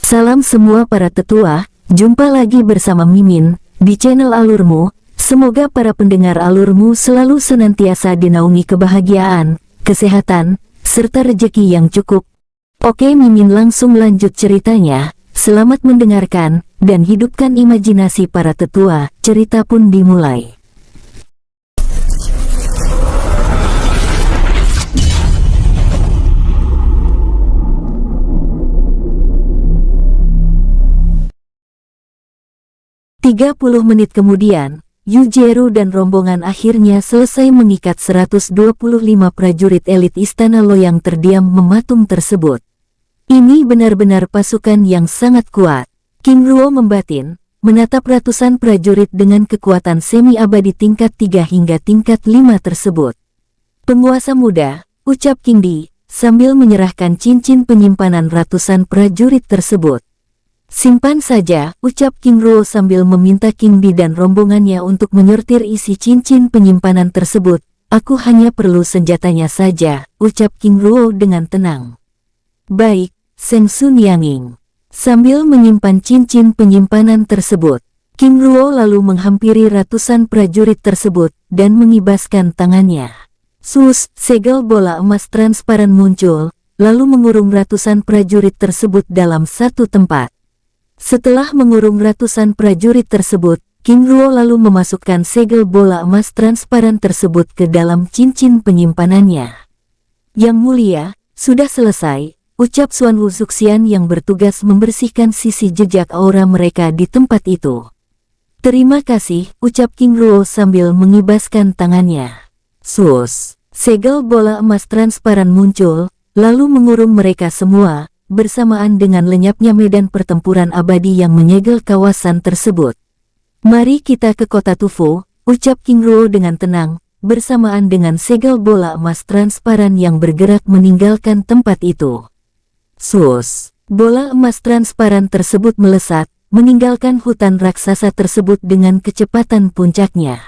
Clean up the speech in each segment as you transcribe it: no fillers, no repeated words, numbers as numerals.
Salam semua para tetua, jumpa lagi bersama Mimin di channel Alurmu. Semoga para pendengar Alurmu selalu senantiasa dinaungi kebahagiaan, kesehatan, serta rezeki yang cukup. Oke, Mimin langsung lanjut ceritanya. Selamat mendengarkan dan hidupkan imajinasi para tetua. Cerita pun dimulai. Tiga puluh menit kemudian, Yujiro dan rombongan akhirnya selesai mengikat 125 prajurit elit Istana Loyang terdiam mematung tersebut. Ini benar-benar pasukan yang sangat kuat. King Ruo membatin, menatap ratusan prajurit dengan kekuatan semi-abadi tingkat 3 hingga tingkat 5 tersebut. Penguasa muda, ucap King Di, sambil menyerahkan cincin penyimpanan ratusan prajurit tersebut. Simpan saja, ucap King Ruo sambil meminta King Di dan rombongannya untuk menyortir isi cincin penyimpanan tersebut. Aku hanya perlu senjatanya saja, ucap King Ruo dengan tenang. Baik, Seng Sun Yanging. Sambil menyimpan cincin penyimpanan tersebut, King Ruo lalu menghampiri ratusan prajurit tersebut dan mengibaskan tangannya. Segel bola emas transparan muncul, lalu mengurung ratusan prajurit tersebut dalam satu tempat. Setelah mengurung ratusan prajurit tersebut, King Ruo lalu memasukkan segel bola emas transparan tersebut ke dalam cincin penyimpanannya. Yang mulia, sudah selesai, ucap Xuan Wuzuxian yang bertugas membersihkan sisi jejak aura mereka di tempat itu. Terima kasih, ucap King Ruo sambil mengibaskan tangannya. Segel bola emas transparan muncul, lalu mengurung mereka semua, bersamaan dengan lenyapnya medan pertempuran abadi yang menyegel kawasan tersebut. Mari kita ke kota Tufu, ucap King Ruo dengan tenang, bersamaan dengan segel bola emas transparan yang bergerak meninggalkan tempat itu. Bola emas transparan tersebut melesat, meninggalkan hutan raksasa tersebut dengan kecepatan puncaknya.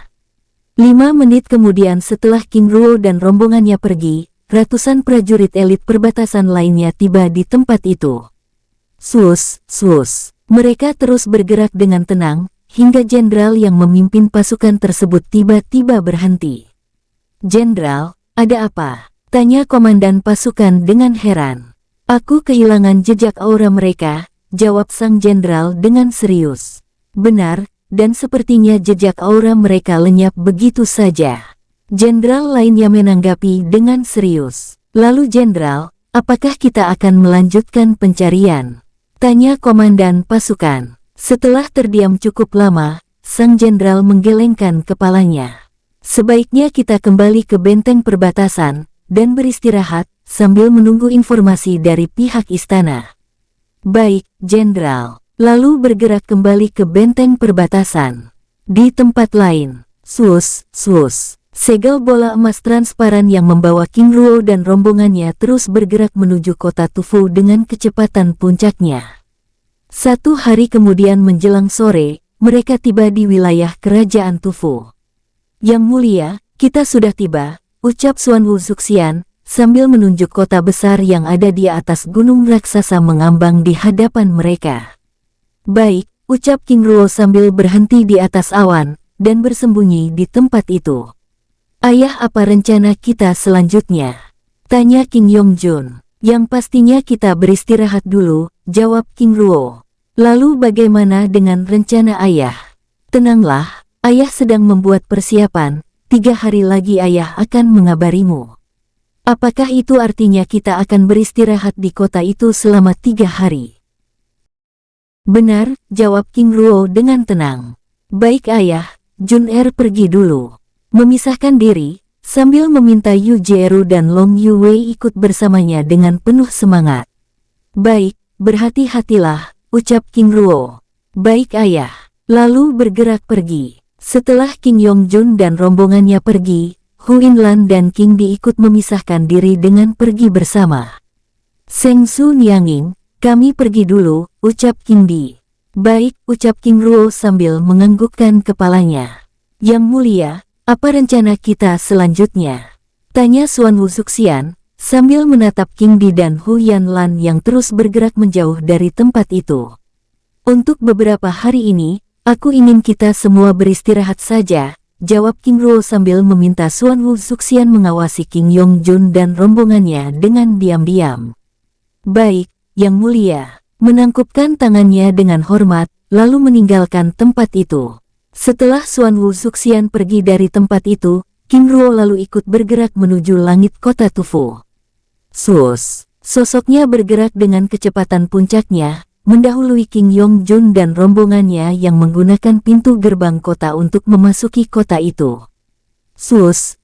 5 menit kemudian setelah King Ruo dan rombongannya pergi, ratusan prajurit elit perbatasan lainnya tiba di tempat itu. Mereka terus bergerak dengan tenang, hingga jenderal yang memimpin pasukan tersebut tiba-tiba berhenti. Jenderal, ada apa? Tanya komandan pasukan dengan heran. Aku kehilangan jejak aura mereka, jawab sang jenderal dengan serius. Benar, dan sepertinya jejak aura mereka lenyap begitu saja. Jenderal lainnya menanggapi dengan serius. Lalu jenderal, apakah kita akan melanjutkan pencarian? Tanya komandan pasukan. Setelah terdiam cukup lama, sang jenderal menggelengkan kepalanya. Sebaiknya kita kembali ke benteng perbatasan, dan beristirahat, sambil menunggu informasi dari pihak istana. Baik, jenderal. Lalu bergerak kembali ke benteng perbatasan. Di tempat lain, segel bola emas transparan yang membawa King Ruo dan rombongannya terus bergerak menuju kota Tufu dengan kecepatan puncaknya. 1 hari kemudian menjelang sore, mereka tiba di wilayah kerajaan Tufu. Yang mulia, kita sudah tiba, ucap Xuan Wuzuxian, sambil menunjuk kota besar yang ada di atas gunung raksasa mengambang di hadapan mereka. Baik, ucap King Ruo sambil berhenti di atas awan, dan bersembunyi di tempat itu. Ayah, apa rencana kita selanjutnya? Tanya King Yongjun. Yang pastinya kita beristirahat dulu, jawab King Ruo. Lalu bagaimana dengan rencana ayah? Tenanglah, ayah sedang membuat persiapan, 3 hari lagi ayah akan mengabarimu. Apakah itu artinya kita akan beristirahat di kota itu selama 3 hari? Benar, jawab King Ruo dengan tenang. Baik ayah, Jun-er pergi dulu. Memisahkan diri, sambil meminta Yujiro dan Long Yue ikut bersamanya dengan penuh semangat. Baik, berhati-hatilah, ucap King Ruo. Baik ayah. Lalu bergerak pergi. Setelah King Yongjun dan rombongannya pergi, Hu Inlan dan King Di ikut memisahkan diri dengan pergi bersama. Seng Sun Yanging, kami pergi dulu, ucap King Di. Baik, ucap King Ruo sambil menganggukkan kepalanya. Yang mulia, apa rencana kita selanjutnya? Tanya Xuan Wuzuxian, sambil menatap King Di dan Huyan Lan yang terus bergerak menjauh dari tempat itu. Untuk beberapa hari ini, aku ingin kita semua beristirahat saja, jawab King Ruo sambil meminta Xuan Wu Zuxian mengawasi King Yongjun dan rombongannya dengan diam-diam. Baik, Yang Mulia, menangkupkan tangannya dengan hormat, lalu meninggalkan tempat itu. Setelah Xuan Wu Zuxian pergi dari tempat itu, King Ruo lalu ikut bergerak menuju langit kota Tufu. Sus, sosoknya bergerak dengan kecepatan puncaknya, mendahului King Yongjun dan rombongannya yang menggunakan pintu gerbang kota untuk memasuki kota itu. Sus,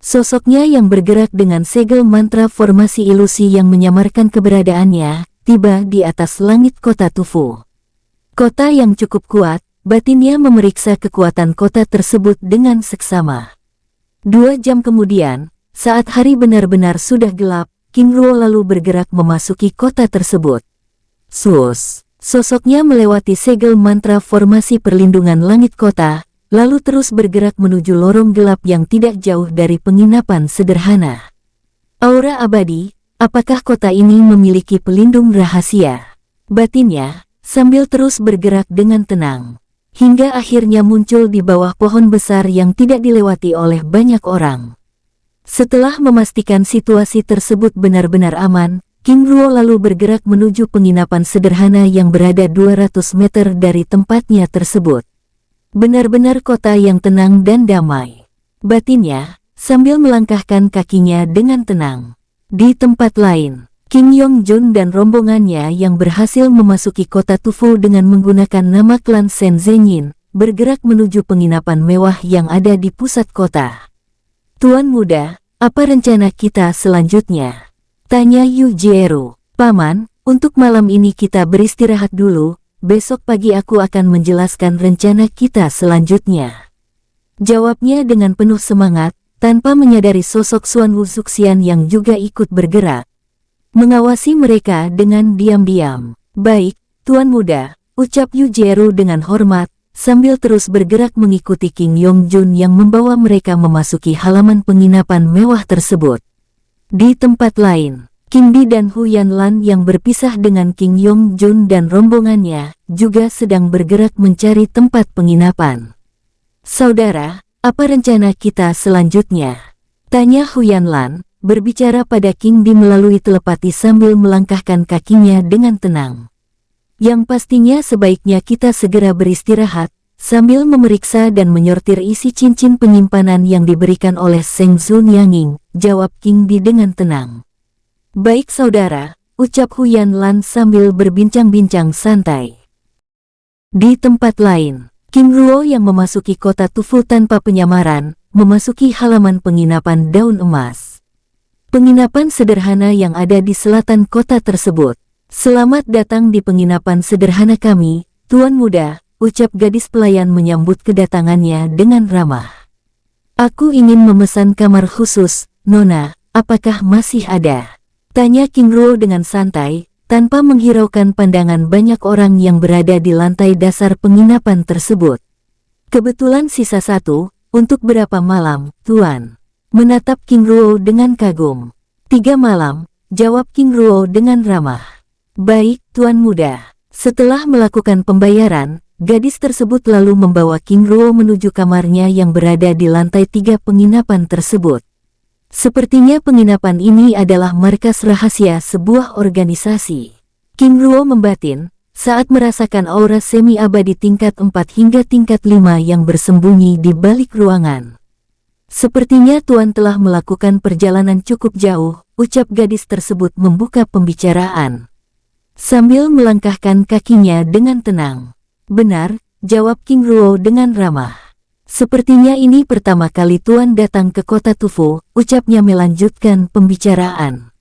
sosoknya yang bergerak dengan segel mantra formasi ilusi yang menyamarkan keberadaannya, tiba di atas langit kota Tufu. Kota yang cukup kuat, batinnya memeriksa kekuatan kota tersebut dengan seksama. 2 jam kemudian, saat hari benar-benar sudah gelap, King Ruo lalu bergerak memasuki kota tersebut. Sus, sosoknya melewati segel mantra formasi perlindungan langit kota, lalu terus bergerak menuju lorong gelap yang tidak jauh dari penginapan sederhana. Aura abadi, apakah kota ini memiliki pelindung rahasia? Batinnya, sambil terus bergerak dengan tenang. Hingga akhirnya muncul di bawah pohon besar yang tidak dilewati oleh banyak orang. Setelah memastikan situasi tersebut benar-benar aman, King Ruo lalu bergerak menuju penginapan sederhana yang berada 200 meter dari tempatnya tersebut. Benar-benar kota yang tenang dan damai. Batinnya, sambil melangkahkan kakinya dengan tenang. Di tempat lain, King Yongjun dan rombongannya yang berhasil memasuki kota Tufu dengan menggunakan nama klan Shen Zhenyin, bergerak menuju penginapan mewah yang ada di pusat kota. Tuan Muda, apa rencana kita selanjutnya? Tanya Yu Jieru. Paman, untuk malam ini kita beristirahat dulu, besok pagi aku akan menjelaskan rencana kita selanjutnya. Jawabnya dengan penuh semangat, tanpa menyadari sosok Xuan Wu Zuxian yang juga ikut bergerak. Mengawasi mereka dengan diam-diam. Baik, Tuan Muda, ucap Yu Jieru dengan hormat, sambil terus bergerak mengikuti King Yongjun yang membawa mereka memasuki halaman penginapan mewah tersebut. Di tempat lain, King Di dan Huyan Lan yang berpisah dengan King Yongjun dan rombongannya, juga sedang bergerak mencari tempat penginapan. Saudara, apa rencana kita selanjutnya? Tanya Huyan Lan, berbicara pada King Di melalui telepati sambil melangkahkan kakinya dengan tenang. Yang pastinya sebaiknya kita segera beristirahat, sambil memeriksa dan menyortir isi cincin penyimpanan yang diberikan oleh Seng Zun Yanging, jawab King Di dengan tenang. Baik saudara, ucap Huyan Lan sambil berbincang-bincang santai. Di tempat lain, King Ruo yang memasuki kota Tufu tanpa penyamaran, memasuki halaman penginapan Daun Emas. Penginapan sederhana yang ada di selatan kota tersebut. Selamat datang di penginapan sederhana kami, Tuan Muda, ucap gadis pelayan menyambut kedatangannya dengan ramah. Aku ingin memesan kamar khusus, Nona, apakah masih ada? Tanya King Ruo dengan santai, tanpa menghiraukan pandangan banyak orang yang berada di lantai dasar penginapan tersebut. Kebetulan sisa 1, untuk berapa malam, Tuan? Menatap King Ruo dengan kagum. 3 malam, jawab King Ruo dengan ramah. Baik, Tuan Muda. Setelah melakukan pembayaran, gadis tersebut lalu membawa King Ruo menuju kamarnya yang berada di lantai 3 penginapan tersebut. Sepertinya penginapan ini adalah markas rahasia sebuah organisasi. King Ruo membatin, saat merasakan aura semi-abadi tingkat 4 hingga tingkat 5 yang bersembunyi di balik ruangan. Sepertinya Tuan telah melakukan perjalanan cukup jauh, ucap gadis tersebut membuka pembicaraan. Sambil melangkahkan kakinya dengan tenang. Benar, jawab King Ruo dengan ramah. Sepertinya ini pertama kali Tuan datang ke kota Tufu, ucapnya melanjutkan pembicaraan.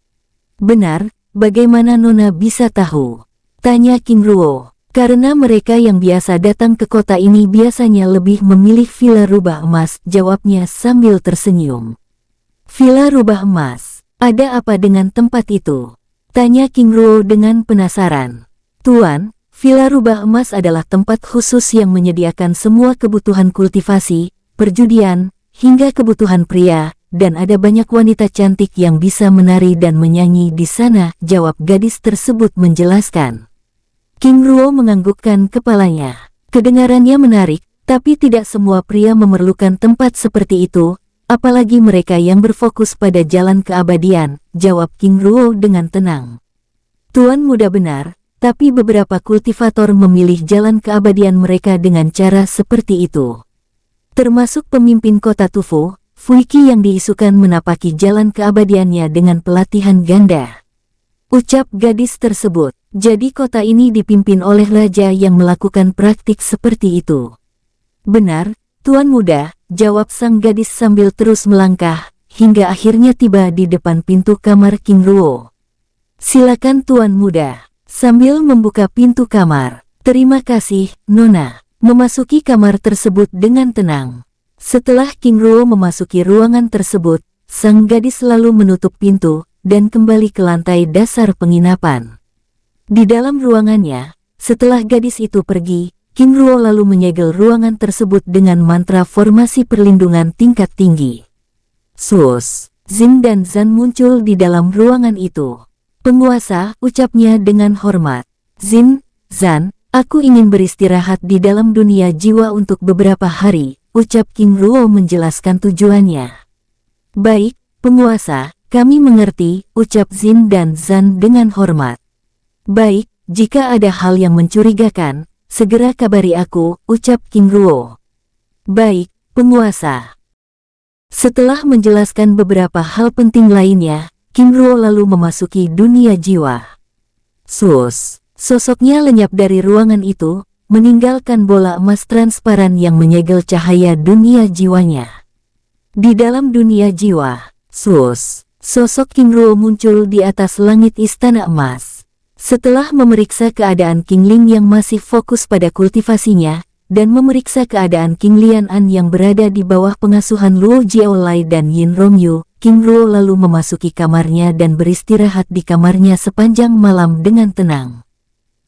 Benar, bagaimana Nona bisa tahu? Tanya King Ruo. Karena mereka yang biasa datang ke kota ini biasanya lebih memilih villa rubah emas, jawabnya sambil tersenyum. Villa rubah emas, ada apa dengan tempat itu? Tanya King Ruo dengan penasaran. Tuan, villa rubah emas adalah tempat khusus yang menyediakan semua kebutuhan kultivasi, perjudian, hingga kebutuhan pria, dan ada banyak wanita cantik yang bisa menari dan menyanyi di sana, jawab gadis tersebut menjelaskan. King Ruo menganggukkan kepalanya. Kedengarannya menarik, tapi tidak semua pria memerlukan tempat seperti itu, apalagi mereka yang berfokus pada jalan keabadian, jawab King Ruo dengan tenang. Tuan muda benar, tapi beberapa kultivator memilih jalan keabadian mereka dengan cara seperti itu. Termasuk pemimpin kota Tufo, Fuiki yang diisukan menapaki jalan keabadiannya dengan pelatihan ganda. Ucap gadis tersebut, jadi kota ini dipimpin oleh raja yang melakukan praktik seperti itu. Benar, tuan muda, jawab sang gadis sambil terus melangkah, hingga akhirnya tiba di depan pintu kamar King Ruo. Silakan tuan muda, sambil membuka pintu kamar. Terima kasih, Nona. Memasuki kamar tersebut dengan tenang. Setelah King Ruo memasuki ruangan tersebut, sang gadis lalu menutup pintu, dan kembali ke lantai dasar penginapan. Di dalam ruangannya, setelah gadis itu pergi, King Ruo lalu menyegel ruangan tersebut dengan mantra formasi perlindungan tingkat tinggi. Sus, Jin dan Zan muncul di dalam ruangan itu. Penguasa, ucapnya dengan hormat. Jin, Zan, aku ingin beristirahat di dalam dunia jiwa untuk beberapa hari, ucap King Ruo menjelaskan tujuannya. Baik, penguasa, kami mengerti, ucap Jin dan Zan dengan hormat. Baik, jika ada hal yang mencurigakan, segera kabari aku, ucap King Ruo. Baik, penguasa. Setelah menjelaskan beberapa hal penting lainnya, King Ruo lalu memasuki dunia jiwa. Sosoknya lenyap dari ruangan itu, meninggalkan bola emas transparan yang menyegel cahaya dunia jiwanya. Di dalam dunia jiwa, sosok King Ruo muncul di atas langit istana emas. Setelah memeriksa keadaan King Ling yang masih fokus pada kultivasinya, dan memeriksa keadaan King Lian An yang berada di bawah pengasuhan Luo Jiaolai dan Yin Rongyu, King Ruo lalu memasuki kamarnya dan beristirahat di kamarnya sepanjang malam dengan tenang.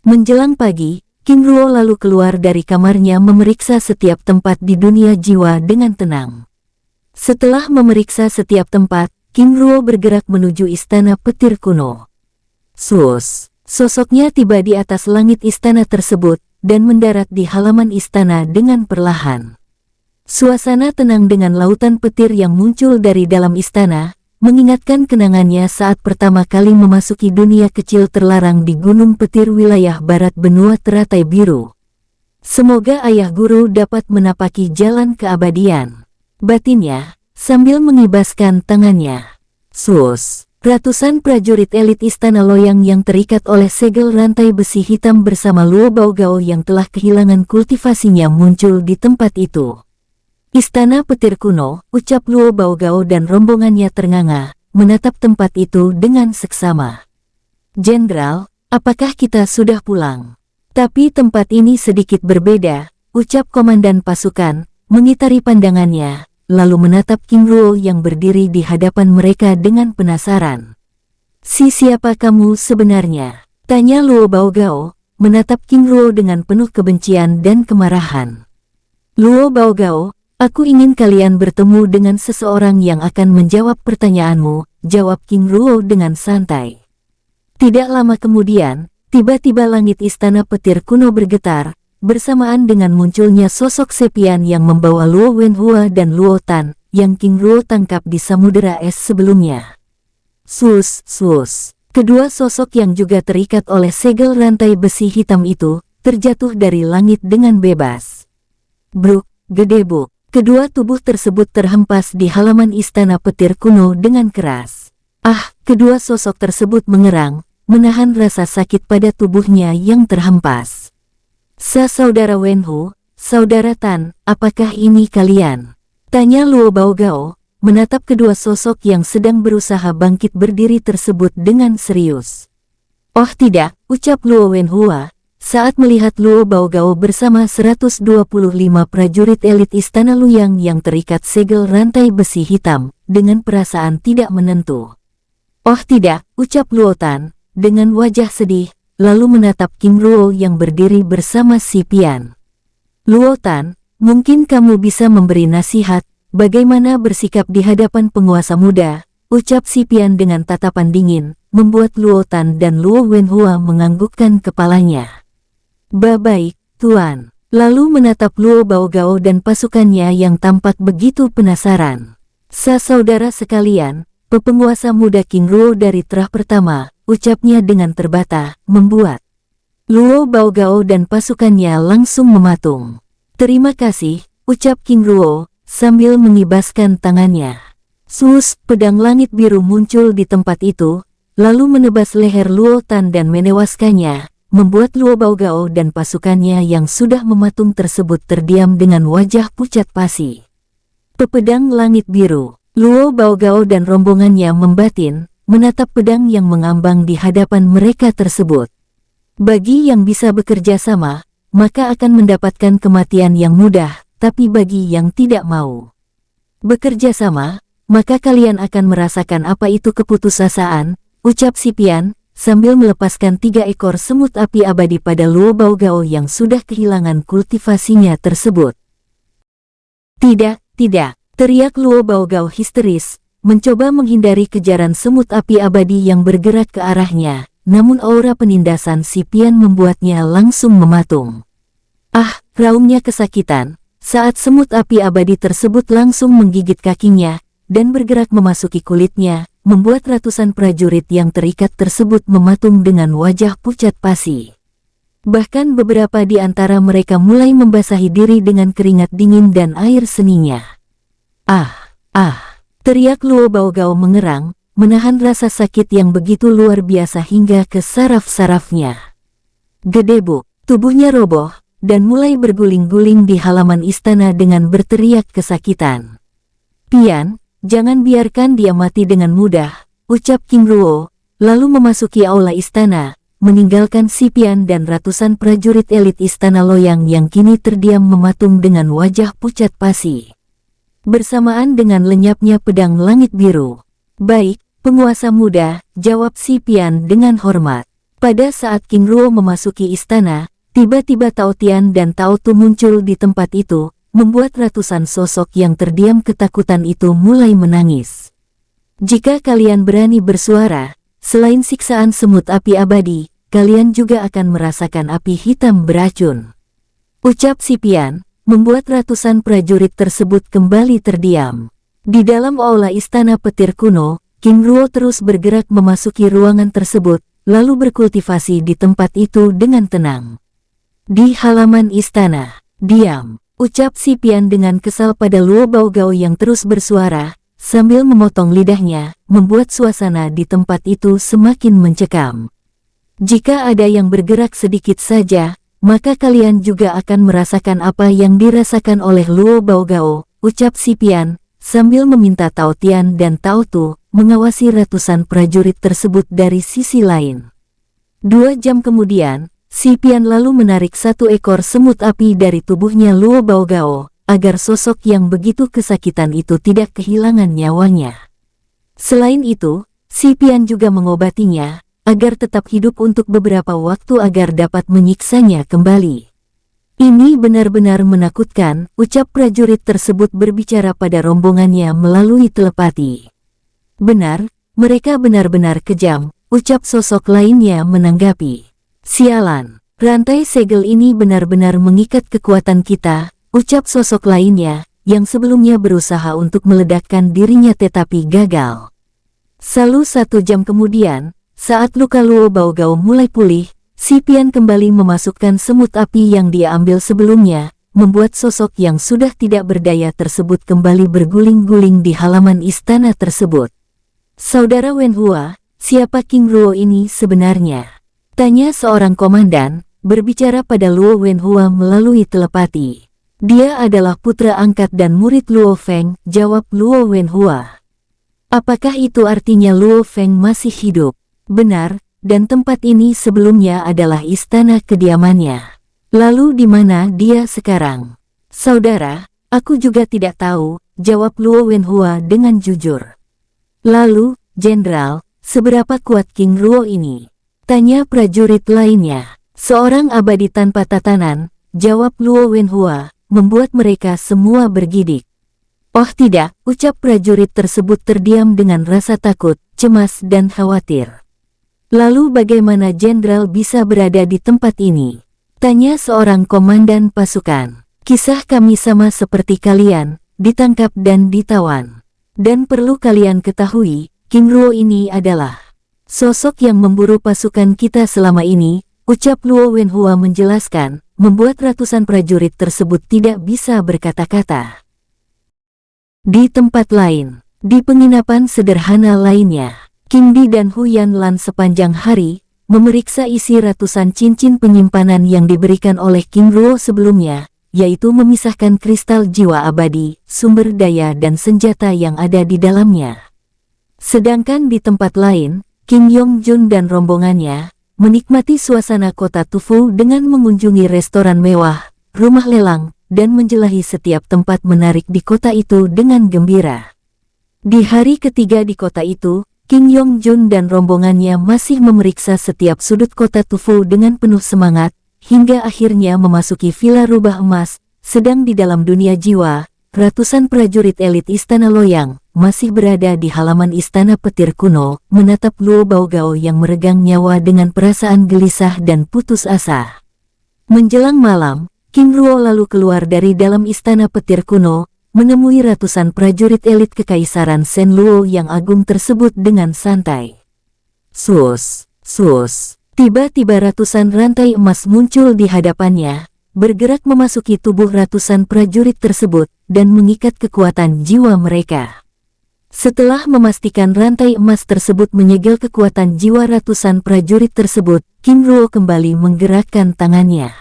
Menjelang pagi, King Ruo lalu keluar dari kamarnya memeriksa setiap tempat di dunia jiwa dengan tenang. Setelah memeriksa setiap tempat, King Ruo bergerak menuju istana petir kuno. Sosoknya tiba di atas langit istana tersebut, dan mendarat di halaman istana dengan perlahan. Suasana tenang dengan lautan petir yang muncul dari dalam istana, mengingatkan kenangannya saat pertama kali memasuki dunia kecil terlarang di Gunung Petir wilayah barat benua teratai biru. Semoga ayah guru dapat menapaki jalan keabadian, batinnya, sambil mengibaskan tangannya. Ratusan prajurit elit istana Loyang yang terikat oleh segel rantai besi hitam bersama Luo Baogao yang telah kehilangan kultivasinya muncul di tempat itu. Istana petir kuno, ucap Luo Baogao dan rombongannya ternganga, menatap tempat itu dengan seksama. Jenderal, apakah kita sudah pulang? Tapi tempat ini sedikit berbeda, ucap komandan pasukan, mengitari pandangannya, lalu menatap King Ruo yang berdiri di hadapan mereka dengan penasaran. Siapa kamu sebenarnya? Tanya Luo Baogao, menatap King Ruo dengan penuh kebencian dan kemarahan. Luo Baogao, aku ingin kalian bertemu dengan seseorang yang akan menjawab pertanyaanmu, jawab King Ruo dengan santai. Tidak lama kemudian, tiba-tiba langit istana petir kuno bergetar, bersamaan dengan munculnya sosok Sepian yang membawa Luo Wenhua dan Luo Tan, yang King Ruo tangkap di samudera es sebelumnya. Kedua sosok yang juga terikat oleh segel rantai besi hitam itu, terjatuh dari langit dengan bebas. Bruk, gedebuk. Kedua tubuh tersebut terhempas di halaman istana petir kuno dengan keras. Kedua sosok tersebut mengerang, menahan rasa sakit pada tubuhnya yang terhempas. Saudara Wenhu, saudara Tan, apakah ini kalian? Tanya Luo Baogao, menatap kedua sosok yang sedang berusaha bangkit berdiri tersebut dengan serius. Oh tidak, ucap Luo Wenhua, saat melihat Luo Baogao bersama 125 prajurit elit istana Luyang yang terikat segel rantai besi hitam, dengan perasaan tidak menentu. Oh tidak, ucap Luo Tan, dengan wajah sedih, lalu menatap King Ruo yang berdiri bersama si Pian. Luo Tan, mungkin kamu bisa memberi nasihat, bagaimana bersikap di hadapan penguasa muda, ucap Si Pian dengan tatapan dingin, membuat Luo Tan dan Luo Wenhua menganggukkan kepalanya. Baik, Tuan. Lalu menatap Luo Baogao dan pasukannya yang tampak begitu penasaran. Saudara sekalian, pepenguasa muda King Luo dari terah pertama, ucapnya dengan terbata, membuat Luo Baogao dan pasukannya langsung mematung. Terima kasih, ucap King Luo, sambil mengibaskan tangannya. Sus, pedang langit biru muncul di tempat itu, lalu menebas leher Luo Tan dan menewaskannya, membuat Luo Baogao dan pasukannya yang sudah mematung tersebut terdiam dengan wajah pucat pasi. Pedang langit biru, Luo Baogao dan rombongannya membatin, menatap pedang yang mengambang di hadapan mereka tersebut. Bagi yang bisa bekerja sama, maka akan mendapatkan kematian yang mudah, tapi bagi yang tidak mau bekerja sama, maka kalian akan merasakan apa itu keputusasaan, ucap Si Pian, sambil melepaskan 3 ekor semut api abadi pada Luo Baogao yang sudah kehilangan kultivasinya tersebut. Tidak, teriak Luo Baogao histeris, mencoba menghindari kejaran semut api abadi yang bergerak ke arahnya, namun aura penindasan Si Pian membuatnya langsung mematung. Raungnya kesakitan, saat semut api abadi tersebut langsung menggigit kakinya, dan bergerak memasuki kulitnya, membuat ratusan prajurit yang terikat tersebut mematung dengan wajah pucat pasi. Bahkan beberapa di antara mereka mulai membasahi diri dengan keringat dingin dan air seninya. Teriak Luo Baogao mengerang, menahan rasa sakit yang begitu luar biasa hingga ke saraf-sarafnya. Gedebuk, tubuhnya roboh, dan mulai berguling-guling di halaman istana dengan berteriak kesakitan. Pian, jangan biarkan dia mati dengan mudah, ucap King Luo, lalu memasuki aula istana, meninggalkan Si Pian dan ratusan prajurit elit istana Loyang yang kini terdiam mematung dengan wajah pucat pasi. Bersamaan dengan lenyapnya pedang langit biru. Baik, penguasa muda, jawab Si Pian dengan hormat. Pada saat King Luo memasuki istana, tiba-tiba Tao Tian dan Tao Tu muncul di tempat itu, membuat ratusan sosok yang terdiam ketakutan itu mulai menangis. Jika kalian berani bersuara, selain siksaan semut api abadi, kalian juga akan merasakan api hitam beracun. Ucap Si Pian, membuat ratusan prajurit tersebut kembali terdiam. Di dalam aula istana petir kuno, King Luo terus bergerak memasuki ruangan tersebut, lalu berkultivasi di tempat itu dengan tenang. Di halaman istana, diam. Ucap Si Pian dengan kesal pada Luo Baogao yang terus bersuara, sambil memotong lidahnya, membuat suasana di tempat itu semakin mencekam. Jika ada yang bergerak sedikit saja, maka kalian juga akan merasakan apa yang dirasakan oleh Luo Baogao, ucap Si Pian, sambil meminta Tao Tian dan Tao Tu mengawasi ratusan prajurit tersebut dari sisi lain. 2 jam kemudian, Si Pian lalu menarik 1 ekor semut api dari tubuhnya Luo Baogao, agar sosok yang begitu kesakitan itu tidak kehilangan nyawanya. Selain itu, Si Pian juga mengobatinya, agar tetap hidup untuk beberapa waktu agar dapat menyiksanya kembali. Ini benar-benar menakutkan, ucap prajurit tersebut berbicara pada rombongannya melalui telepati. Benar, mereka benar-benar kejam, ucap sosok lainnya menanggapi. Sialan, rantai segel ini benar-benar mengikat kekuatan kita, ucap sosok lainnya, yang sebelumnya berusaha untuk meledakkan dirinya tetapi gagal. Lalu 1 jam kemudian, saat luka Luo Baogao mulai pulih, Si Pian kembali memasukkan semut api yang dia ambil sebelumnya, membuat sosok yang sudah tidak berdaya tersebut kembali berguling-guling di halaman istana tersebut. Saudara Wenhua, siapa King Luo ini sebenarnya? Tanya seorang komandan, berbicara pada Luo Wenhua melalui telepati. Dia adalah putra angkat dan murid Luo Feng, jawab Luo Wenhua. Apakah itu artinya Luo Feng masih hidup? Benar, dan tempat ini sebelumnya adalah istana kediamannya. Lalu di mana dia sekarang? Saudara, aku juga tidak tahu, jawab Luo Wenhua dengan jujur. Lalu, Jenderal, seberapa kuat King Luo ini? Tanya prajurit lainnya. Seorang abadi tanpa tatanan, jawab Luo Wenhua, membuat mereka semua bergidik. Oh tidak, ucap prajurit tersebut terdiam dengan rasa takut, cemas dan khawatir. Lalu bagaimana jenderal bisa berada di tempat ini? Tanya seorang komandan pasukan. Kisah kami sama seperti kalian, ditangkap dan ditawan. Dan perlu kalian ketahui, King Luo ini adalah sosok yang memburu pasukan kita selama ini, ucap Luo Wenhua menjelaskan, membuat ratusan prajurit tersebut tidak bisa berkata-kata. Di tempat lain, di penginapan sederhana lainnya, King Di dan Huyan Lan sepanjang hari, memeriksa isi ratusan cincin penyimpanan yang diberikan oleh King Luo sebelumnya, yaitu memisahkan kristal jiwa abadi, sumber daya dan senjata yang ada di dalamnya. Sedangkan di tempat lain, King Yongjun dan rombongannya, menikmati suasana kota Tufu dengan mengunjungi restoran mewah, rumah lelang, dan menjelahi setiap tempat menarik di kota itu dengan gembira. Di hari ketiga di kota itu, King Yongjun dan rombongannya masih memeriksa setiap sudut kota Tufu dengan penuh semangat, hingga akhirnya memasuki villa rubah emas. Sedang di dalam dunia jiwa, ratusan prajurit elit Istana Loyang masih berada di halaman Istana Petir kuno, menatap Luo Baogao yang meregang nyawa dengan perasaan gelisah dan putus asa. Menjelang malam, King Luo lalu keluar dari dalam Istana Petir kuno, menemui ratusan prajurit elit Kekaisaran Shen Luo yang agung tersebut dengan santai. Sus, sus. Tiba-tiba ratusan rantai emas muncul di hadapannya, bergerak memasuki tubuh ratusan prajurit tersebut, dan mengikat kekuatan jiwa mereka. Setelah memastikan rantai emas tersebut menyegel kekuatan jiwa ratusan prajurit tersebut, King Luo kembali menggerakkan tangannya.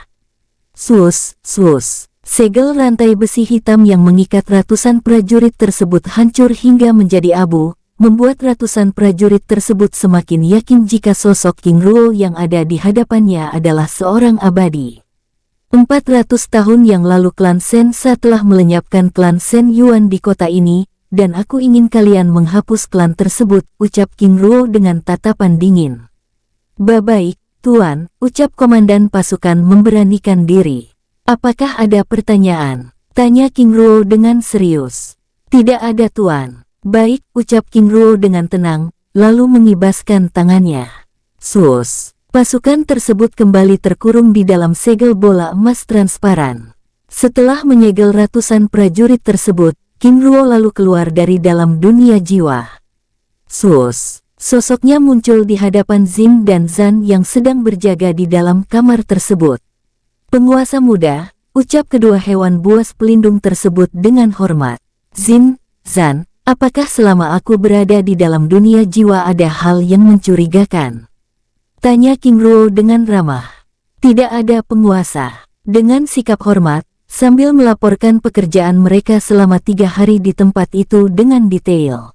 Sus, sus. Segel rantai besi hitam yang mengikat ratusan prajurit tersebut hancur hingga menjadi abu, membuat ratusan prajurit tersebut semakin yakin jika sosok King Luo yang ada di hadapannya adalah seorang abadi. 400 tahun yang lalu klan Shen telah melenyapkan klan Shen Yuan di kota ini, dan aku ingin kalian menghapus klan tersebut, ucap King Luo dengan tatapan dingin. Baik, Tuan, ucap komandan pasukan memberanikan diri. Apakah ada pertanyaan? Tanya King Luo dengan serius. Tidak ada, Tuan. Baik, ucap King Luo dengan tenang, lalu mengibaskan tangannya. Sus, pasukan tersebut kembali terkurung di dalam segel bola emas transparan. Setelah menyegel ratusan prajurit tersebut, King Luo lalu keluar dari dalam dunia jiwa. Sus, sosoknya muncul di hadapan Jin dan Zan yang sedang berjaga di dalam kamar tersebut. Penguasa muda, ucap kedua hewan buas pelindung tersebut dengan hormat. Jin, Zan, apakah selama aku berada di dalam dunia jiwa ada hal yang mencurigakan? Tanya King Luo dengan ramah. Tidak ada, penguasa. Dengan sikap hormat, sambil melaporkan pekerjaan mereka selama 3 hari di tempat itu dengan detail.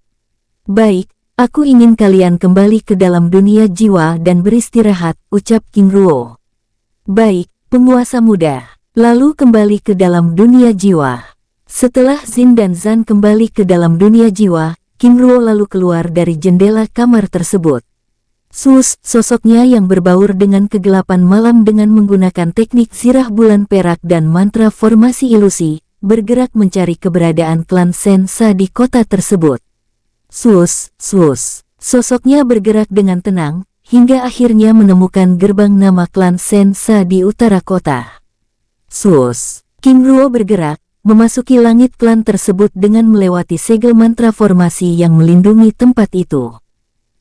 Baik, aku ingin kalian kembali ke dalam dunia jiwa dan beristirahat, ucap King Luo. Baik, penguasa muda. Lalu kembali ke dalam dunia jiwa. Setelah Jin dan Zan kembali ke dalam dunia jiwa, King Luo lalu keluar dari jendela kamar tersebut. Sus, sosoknya yang berbaur dengan kegelapan malam dengan menggunakan teknik zirah bulan perak dan mantra formasi ilusi, bergerak mencari keberadaan klan Shen di kota tersebut. Sus, sosoknya bergerak dengan tenang, hingga akhirnya menemukan gerbang nama klan Shen di utara kota. Sus, King Luo bergerak, memasuki langit klan tersebut dengan melewati segel mantra formasi yang melindungi tempat itu.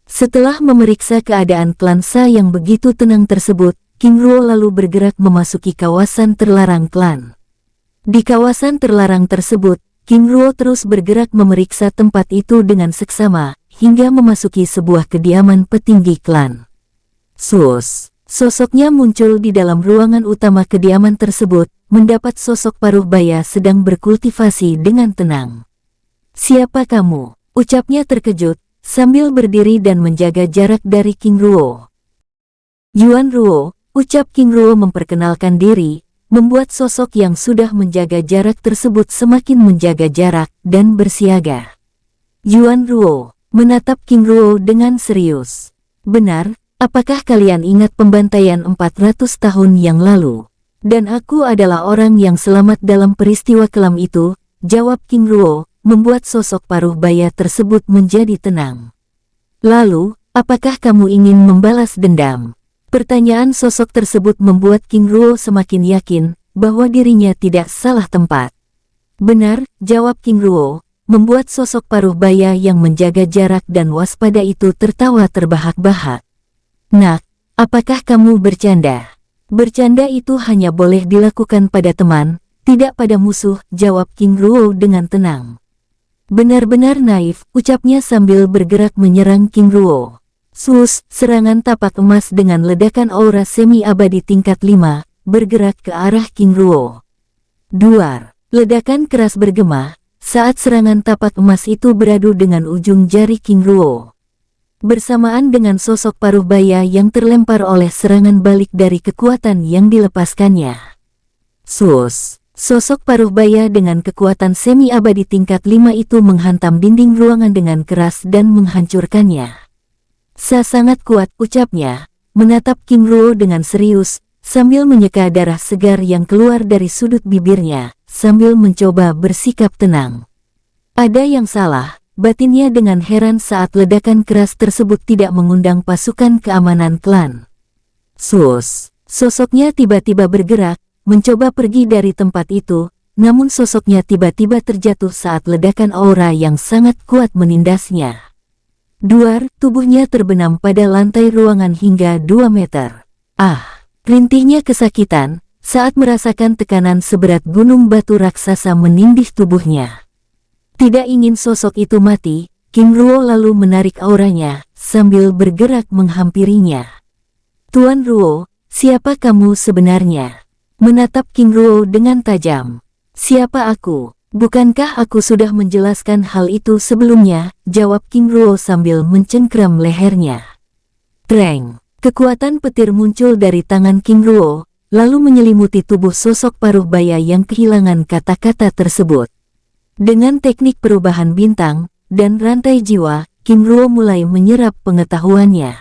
Setelah memeriksa keadaan klan yang begitu tenang tersebut, King Luo lalu bergerak memasuki kawasan terlarang klan. Di kawasan terlarang tersebut, King Luo terus bergerak memeriksa tempat itu dengan seksama, hingga memasuki sebuah kediaman petinggi klan. Sus, sosoknya muncul di dalam ruangan utama kediaman tersebut, mendapat sosok paruh baya sedang berkultivasi dengan tenang. Siapa kamu? Ucapnya terkejut, sambil berdiri dan menjaga jarak dari King Luo. Yuan Luo, ucap King Luo memperkenalkan diri, membuat sosok yang sudah menjaga jarak tersebut semakin menjaga jarak dan bersiaga. Yuan Luo menatap King Luo dengan serius. Benar, apakah kalian ingat pembantaian 400 tahun yang lalu? Dan aku adalah orang yang selamat dalam peristiwa kelam itu, jawab King Luo, membuat sosok paruh baya tersebut menjadi tenang. Lalu, apakah kamu ingin membalas dendam? Pertanyaan sosok tersebut membuat King Ruo semakin yakin bahwa dirinya tidak salah tempat. Benar, jawab King Ruo, membuat sosok paruh baya yang menjaga jarak dan waspada itu tertawa terbahak-bahak. Nak, apakah kamu bercanda? Bercanda itu hanya boleh dilakukan pada teman, tidak pada musuh, jawab King Ruo dengan tenang. Benar-benar naif, ucapnya sambil bergerak menyerang King Ruo. Sus, serangan tapak emas dengan ledakan aura semi-abadi tingkat 5, bergerak ke arah King Ruo. Duar, ledakan keras bergema, saat serangan tapak emas itu beradu dengan ujung jari King Ruo. Bersamaan dengan sosok paruh baya yang terlempar oleh serangan balik dari kekuatan yang dilepaskannya. Sus, sosok paruh baya dengan kekuatan semi-abadi tingkat 5 itu menghantam dinding ruangan dengan keras dan menghancurkannya. Sangat kuat, ucapnya, menatap King Ruo dengan serius, sambil menyeka darah segar yang keluar dari sudut bibirnya, sambil mencoba bersikap tenang. Ada yang salah, batinnya dengan heran saat ledakan keras tersebut tidak mengundang pasukan keamanan klan. Sus, sosoknya tiba-tiba bergerak, mencoba pergi dari tempat itu, namun sosoknya tiba-tiba terjatuh saat ledakan aura yang sangat kuat menindasnya. Duar, tubuhnya terbenam pada lantai ruangan hingga 2 meter. Rintihnya kesakitan, saat merasakan tekanan seberat gunung batu raksasa menindih tubuhnya. Tidak ingin sosok itu mati, King Ruo lalu menarik auranya, sambil bergerak menghampirinya. Tuan Ruo, siapa kamu sebenarnya? Menatap King Ruo dengan tajam. Siapa aku? Bukankah aku sudah menjelaskan hal itu sebelumnya, jawab King Ruo sambil mencengkram lehernya. Treng, kekuatan petir muncul dari tangan King Ruo, lalu menyelimuti tubuh sosok paruh baya yang kehilangan kata-kata tersebut. Dengan teknik perubahan bintang dan rantai jiwa, King Ruo mulai menyerap pengetahuannya.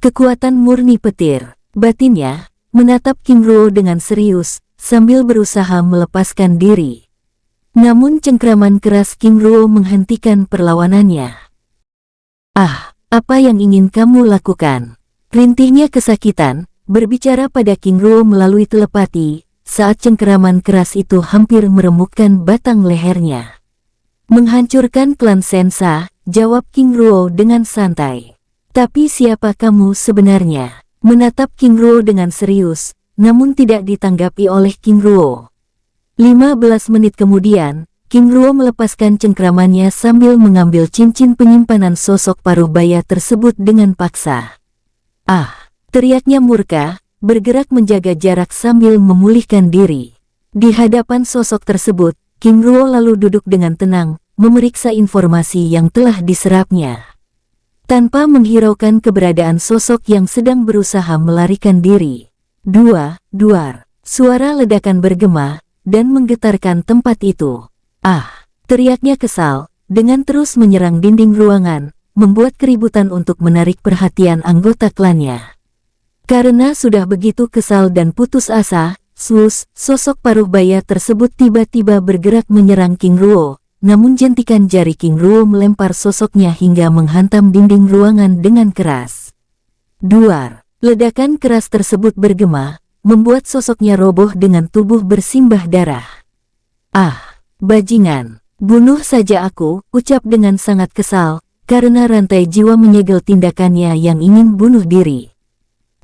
Kekuatan murni petir, batinnya, menatap King Ruo dengan serius, sambil berusaha melepaskan diri. Namun cengkraman keras King Ruo menghentikan perlawanannya. Apa yang ingin kamu lakukan? Rintihnya kesakitan, berbicara pada King Ruo melalui telepati, saat cengkraman keras itu hampir meremukkan batang lehernya. Menghancurkan klan Sensa, jawab King Ruo dengan santai. Tapi siapa kamu sebenarnya? Menatap King Ruo dengan serius, namun tidak ditanggapi oleh King Ruo. 15 menit kemudian, King Ruo melepaskan cengkramannya sambil mengambil cincin penyimpanan sosok paruh baya tersebut dengan paksa. Teriaknya murka, bergerak menjaga jarak sambil memulihkan diri. Di hadapan sosok tersebut, King Ruo lalu duduk dengan tenang, memeriksa informasi yang telah diserapnya. Tanpa menghiraukan keberadaan sosok yang sedang berusaha melarikan diri. Duar, suara ledakan bergema, dan menggetarkan tempat itu. Teriaknya kesal, dengan terus menyerang dinding ruangan, membuat keributan untuk menarik perhatian anggota klannya. Karena sudah begitu kesal dan putus asa, sosok paruh baya tersebut tiba-tiba bergerak menyerang King Ruo, namun jentikan jari King Ruo melempar sosoknya hingga menghantam dinding ruangan dengan keras. Duar, ledakan keras tersebut bergema, membuat sosoknya roboh dengan tubuh bersimbah darah. Bajingan, bunuh saja aku, ucap dengan sangat kesal, karena rantai jiwa menyegel tindakannya yang ingin bunuh diri.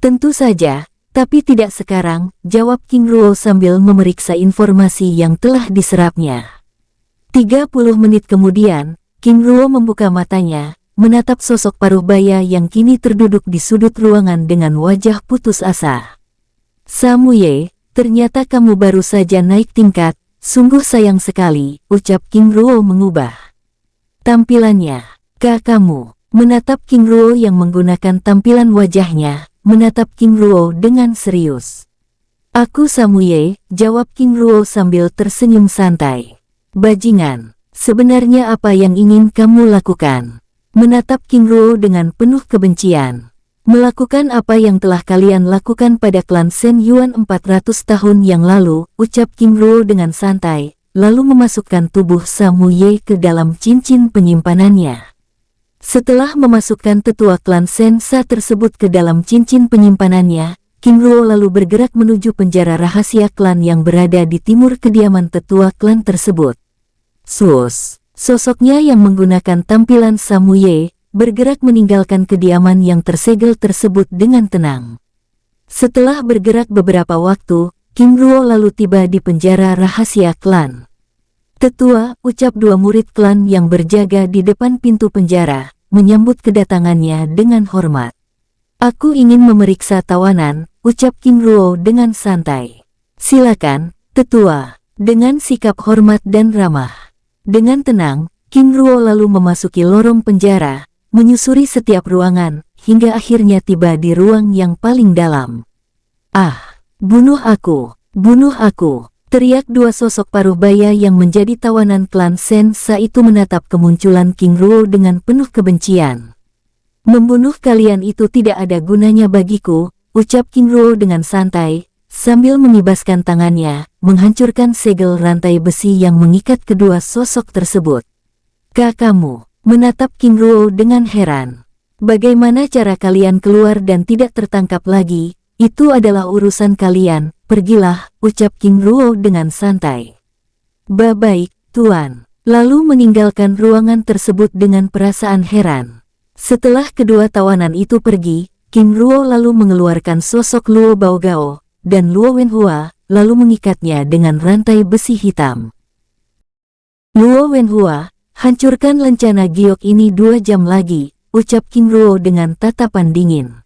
Tentu saja, tapi tidak sekarang, jawab King Ruo sambil memeriksa informasi yang telah diserapnya. 30 menit kemudian, King Ruo membuka matanya, menatap sosok paruh baya yang kini terduduk di sudut ruangan dengan wajah putus asa. Samuye, ternyata kamu baru saja naik tingkat, sungguh sayang sekali, ucap King Ruo mengubah tampilannya. Kamu, menatap King Ruo yang menggunakan tampilan wajahnya, menatap King Ruo dengan serius. Aku Samuye, jawab King Ruo sambil tersenyum santai. Bajingan, sebenarnya apa yang ingin kamu lakukan? Menatap King Ruo dengan penuh kebencian. Melakukan apa yang telah kalian lakukan pada klan Shen Yuan 400 tahun yang lalu, ucap King Ruo dengan santai, lalu memasukkan tubuh Samuye ke dalam cincin penyimpanannya. Setelah memasukkan tetua klan Sensa tersebut ke dalam cincin penyimpanannya, King Ruo lalu bergerak menuju penjara rahasia klan yang berada di timur kediaman tetua klan tersebut. Sosoknya yang menggunakan tampilan Samuye bergerak meninggalkan kediaman yang tersegel tersebut dengan tenang. Setelah bergerak beberapa waktu, King Ruo lalu tiba di penjara rahasia klan. Tetua, ucap dua murid klan yang berjaga di depan pintu penjara, menyambut kedatangannya dengan hormat. Aku ingin memeriksa tawanan, ucap King Ruo dengan santai. Silakan, tetua, dengan sikap hormat dan ramah. Dengan tenang, King Ruo lalu memasuki lorong penjara, menyusuri setiap ruangan, hingga akhirnya tiba di ruang yang paling dalam. Ah! Bunuh aku! Bunuh aku! Teriak dua sosok paruh baya yang menjadi tawanan klan Sensa itu menatap kemunculan King Ruo dengan penuh kebencian. Membunuh kalian itu tidak ada gunanya bagiku, ucap King Ruo dengan santai, sambil mengibaskan tangannya, menghancurkan segel rantai besi yang mengikat kedua sosok tersebut. Kamu menatap King Ruo dengan heran. Bagaimana cara kalian keluar dan tidak tertangkap lagi? Itu adalah urusan kalian, pergilah, ucap King Ruo dengan santai. Baik, Tuan. Lalu meninggalkan ruangan tersebut dengan perasaan heran. Setelah kedua tawanan itu pergi, King Ruo lalu mengeluarkan sosok Luo Baogao dan Luo Wenhua, lalu mengikatnya dengan rantai besi hitam. Luo Wenhua, hancurkan lencana giok ini 2 jam lagi, ucap King Ruo dengan tatapan dingin.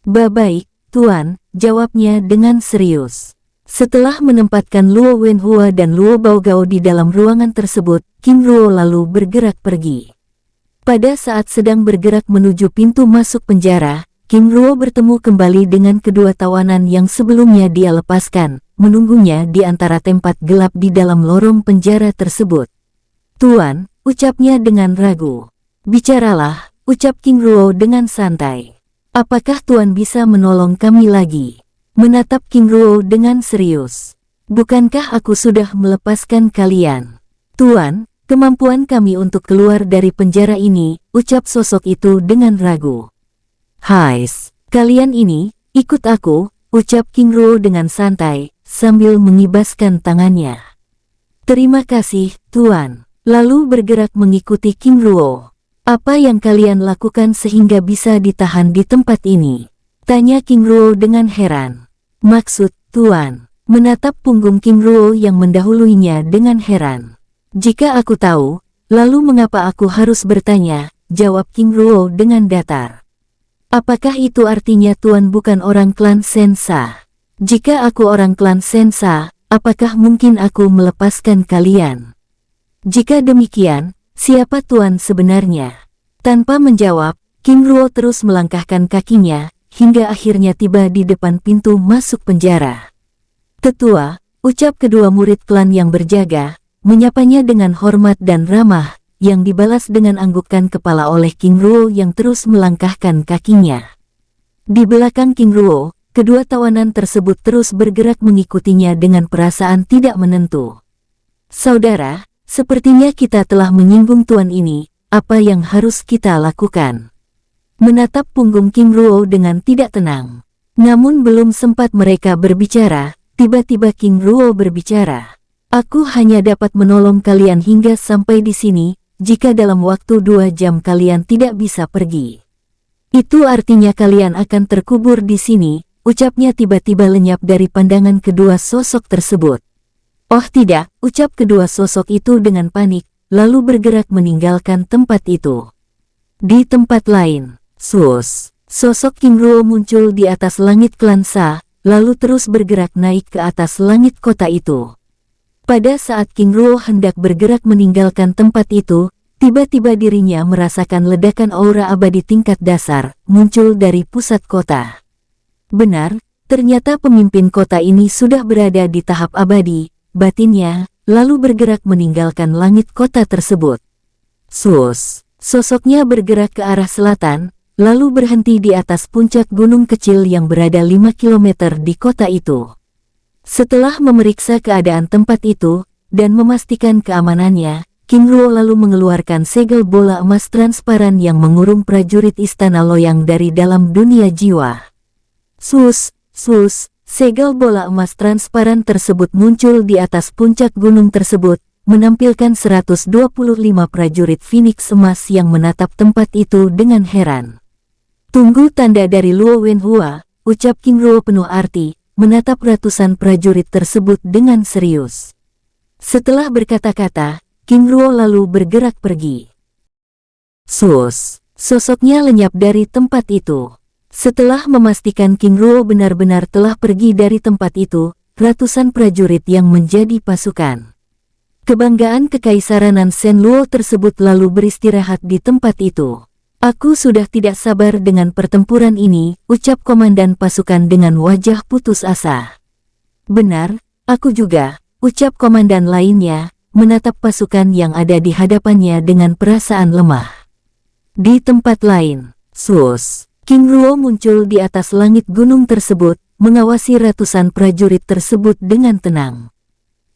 Baik, Tuan, jawabnya dengan serius. Setelah menempatkan Luo Wenhua dan Luo Baogao di dalam ruangan tersebut, King Ruo lalu bergerak pergi. Pada saat sedang bergerak menuju pintu masuk penjara, King Ruo bertemu kembali dengan kedua tawanan yang sebelumnya dia lepaskan, menunggunya di antara tempat gelap di dalam lorong penjara tersebut. Tuan, ucapnya dengan ragu. Bicaralah, ucap King Ruo dengan santai. Apakah Tuan bisa menolong kami lagi? Menatap King Ruo dengan serius. Bukankah aku sudah melepaskan kalian? Tuan, kemampuan kami untuk keluar dari penjara ini, ucap sosok itu dengan ragu. Hais, kalian ini, ikut aku, ucap King Ruo dengan santai, sambil mengibaskan tangannya. Terima kasih, Tuan. Lalu bergerak mengikuti King Ruo. Apa yang kalian lakukan sehingga bisa ditahan di tempat ini? Tanya King Ruo dengan heran. Maksud, Tuan, menatap punggung King Ruo yang mendahuluinya dengan heran. Jika aku tahu, lalu mengapa aku harus bertanya, jawab King Ruo dengan datar. Apakah itu artinya Tuan bukan orang klan Sensa? Jika aku orang klan Sensa, apakah mungkin aku melepaskan kalian? Jika demikian, siapa Tuan sebenarnya? Tanpa menjawab, King Ruo terus melangkahkan kakinya, hingga akhirnya tiba di depan pintu masuk penjara. Tetua, ucap kedua murid klan yang berjaga, menyapanya dengan hormat dan ramah, yang dibalas dengan anggukan kepala oleh King Ruo yang terus melangkahkan kakinya. Di belakang King Ruo, kedua tawanan tersebut terus bergerak mengikutinya dengan perasaan tidak menentu. Saudara, sepertinya kita telah menyinggung Tuan ini, apa yang harus kita lakukan? Menatap punggung King Ruo dengan tidak tenang. Namun belum sempat mereka berbicara, tiba-tiba King Ruo berbicara. Aku hanya dapat menolong kalian hingga sampai di sini, jika dalam waktu 2 jam kalian tidak bisa pergi. Itu artinya kalian akan terkubur di sini, ucapnya tiba-tiba lenyap dari pandangan kedua sosok tersebut. Oh tidak, ucap kedua sosok itu dengan panik, lalu bergerak meninggalkan tempat itu. Di tempat lain, sosok King Ruo muncul di atas langit klan Sa, lalu terus bergerak naik ke atas langit kota itu. Pada saat King Ruo hendak bergerak meninggalkan tempat itu, tiba-tiba dirinya merasakan ledakan aura abadi tingkat dasar, muncul dari pusat kota. Benar, ternyata pemimpin kota ini sudah berada di tahap abadi, batinnya, lalu bergerak meninggalkan langit kota tersebut. Sosoknya bergerak ke arah selatan, lalu berhenti di atas puncak gunung kecil yang berada 5 km di kota itu. Setelah memeriksa keadaan tempat itu, dan memastikan keamanannya, King Ruo lalu mengeluarkan segel bola emas transparan yang mengurung prajurit Istana Loyang dari dalam dunia jiwa. Sus, segel bola emas transparan tersebut muncul di atas puncak gunung tersebut, menampilkan 125 prajurit Phoenix emas yang menatap tempat itu dengan heran. Tunggu tanda dari Luo Wenhua, ucap King Ruo penuh arti, menatap ratusan prajurit tersebut dengan serius. Setelah berkata-kata, King Ruo lalu bergerak pergi. Sosoknya lenyap dari tempat itu. Setelah memastikan King Ruo benar-benar telah pergi dari tempat itu, ratusan prajurit yang menjadi pasukan kebanggaan Kekaisaran Nansen Luo tersebut lalu beristirahat di tempat itu. Aku sudah tidak sabar dengan pertempuran ini, ucap komandan pasukan dengan wajah putus asa. Benar, aku juga, ucap komandan lainnya, menatap pasukan yang ada di hadapannya dengan perasaan lemah. Di tempat lain, King Ruo muncul di atas langit gunung tersebut, mengawasi ratusan prajurit tersebut dengan tenang.